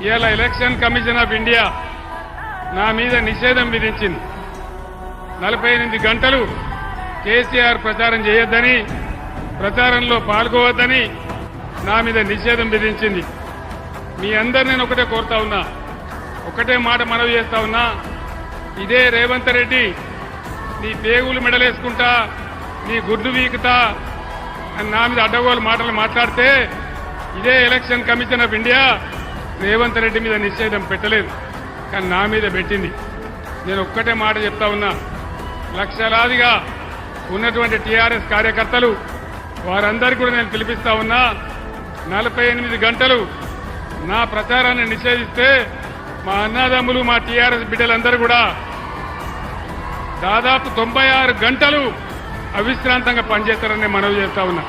ఇవాళ election commission of India నా మీద నిషేధం విధించింది. 48 గంటలు కేసీఆర్ ప్రచారం చేయొద్దని, ప్రచారంలో పాల్గొవద్దని నా మీద నిషేధం విధించింది. మీ అందరు నేను ఒకటే కోరుతా ఉన్నా, ఒకటే మాట మనవి చేస్తా ఉన్నా, ఇదే రేవంత్ రెడ్డి నీ పేగులు మెడలేసుకుంటా, నీ గుడ్డు వీకుతా అని నా మీద అడ్డగోలు మాటలు మాట్లాడితే ఇదే election commission of India Revanth Reddy మీద నిషేధం పెట్టలేదు, కానీ నా మీద పెట్టింది. నేను ఒక్కటే మాట చెప్తా ఉన్నా, లక్షలాదిగా ఉన్నటువంటి టీఆర్ఎస్ కార్యకర్తలు వారందరికీ కూడా నేను పిలిపిస్తా ఉన్నా, 48 గంటలు నా ప్రచారాన్ని నిషేధిస్తే మా అన్నదమ్ములు మా టీఆర్ఎస్ బిడ్డలందరూ కూడా దాదాపు 96 గంటలు అవిశ్రాంతంగా పనిచేస్తారని మనవి చేస్తా ఉన్నా.